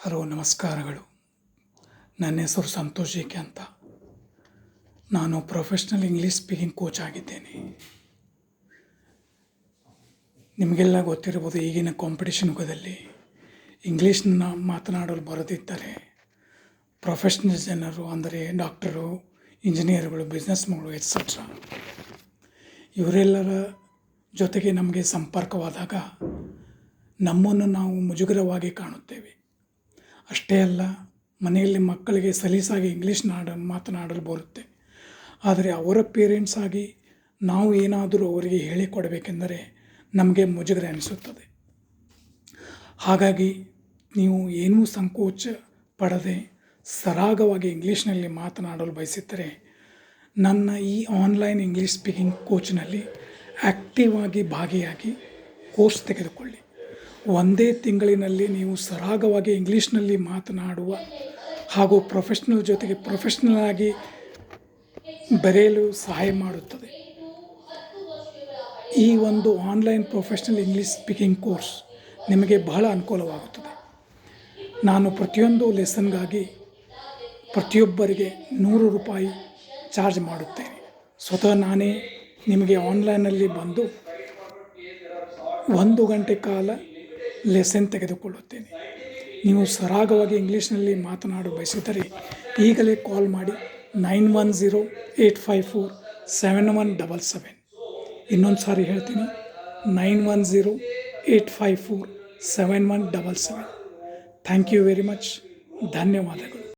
Hello ನಮಸ್ಕಾರಗಳು. ನನ್ನ ಹೆಸರು ಸಂತೋಷ್ ಜೆ.ಕೆ ಅಂತ. ನಾನು ಪ್ರೊಫೆಷ್ನಲ್ ಇಂಗ್ಲೀಷ್ ಸ್ಪೀಕಿಂಗ್ ಕೋಚ್ ಆಗಿದ್ದೇನೆ. ನಿಮಗೆಲ್ಲ ಗೊತ್ತಿರ್ಬೋದು, ಈಗಿನ ಕಾಂಪಿಟೇಷನ್ ಯುಗದಲ್ಲಿ ಇಂಗ್ಲೀಷ್ನ ಮಾತನಾಡಲು ಬರದಿದ್ದರೆ ಪ್ರೊಫೆಷ್ನಲ್ ಜನರು ಅಂದರೆ ಡಾಕ್ಟರು, ಇಂಜಿನಿಯರ್ಗಳು, ಬಿಸ್ನೆಸ್ಗಳು ಎಟ್ಸೆಟ್ರಾ ಇವರೆಲ್ಲರ ಜೊತೆಗೆ ನಮಗೆ ಸಂಪರ್ಕವಾದಾಗ ನಮ್ಮನ್ನು ನಾವು ಮುಜುಗರವಾಗಿ ಕಾಣುತ್ತೇವೆ. ಅಷ್ಟೇ ಅಲ್ಲ, ಮನೆಯಲ್ಲಿ ಮಕ್ಕಳಿಗೆ ಸಲೀಸಾಗಿ ಇಂಗ್ಲೀಷ್ ಮಾತನಾಡಲು ಬರುತ್ತೆ. ಆದರೆ ಅವರ ಪೇರೆಂಟ್ಸ್ ಆಗಿ ನಾವು ಏನಾದರೂ ಅವರಿಗೆ ಹೇಳಿಕೊಡಬೇಕೆಂದರೆ ನಮಗೆ ಮುಜುಗರ ಅನಿಸುತ್ತದೆ. ಹಾಗಾಗಿ ನೀವು ಏನೂ ಸಂಕೋಚ ಪಡದೆ ಸರಾಗವಾಗಿ ಇಂಗ್ಲೀಷ್ನಲ್ಲಿ ಮಾತನಾಡಲು ಬಯಸಿದ್ದರೆ ನನ್ನ ಈ ಆನ್ಲೈನ್ ಇಂಗ್ಲೀಷ್ ಸ್ಪೀಕಿಂಗ್ ಕೋಚ್ನಲ್ಲಿ ಆ್ಯಕ್ಟಿವ್ ಆಗಿ ಭಾಗಿಯಾಗಿ ಕೋರ್ಸ್ ತೆಗೆದುಕೊಳ್ಳಿ. ಒಂದೇ ತಿಂಗಳಿನಲ್ಲಿ ನೀವು ಸರಾಗವಾಗಿ ಇಂಗ್ಲೀಷ್ನಲ್ಲಿ ಮಾತನಾಡುವ ಹಾಗೂ ಪ್ರೊಫೆಷ್ನಲ್ ಜೊತೆಗೆ ಪ್ರೊಫೆಷ್ನಲ್ ಆಗಿ ಬರೆಯಲು ಸಹಾಯ ಮಾಡುತ್ತದೆ. ಈ ಒಂದು online professional English speaking course ನಿಮಗೆ ಬಹಳ ಅನುಕೂಲವಾಗುತ್ತದೆ. ನಾನು ಪ್ರತಿಯೊಂದು ಲೆಸನ್ಗಾಗಿ ಪ್ರತಿಯೊಬ್ಬರಿಗೆ ₹100 ಚಾರ್ಜ್ ಮಾಡುತ್ತೇನೆ. ಸ್ವತಃ ನಾನೇ ನಿಮಗೆ ಆನ್ಲೈನಲ್ಲಿ ಬಂದು 1 ಗಂಟೆ ಕಾಲ ಲೆಸನ್ ತೆಗೆದುಕೊಳ್ಳುತ್ತೇನೆ. ನೀವು ಸರಾಗವಾಗಿ ಇಂಗ್ಲೀಷ್ನಲ್ಲಿ ಮಾತನಾಡ ಬಯಸಿದರೆ ಈಗಲೇ ಕಾಲ್ ಮಾಡಿ 9108547177. ಇನ್ನೊಂದು ಸಾರಿ ಹೇಳ್ತೀನಿ, 9108547177. Thank you very much. ಧನ್ಯವಾದಗಳು.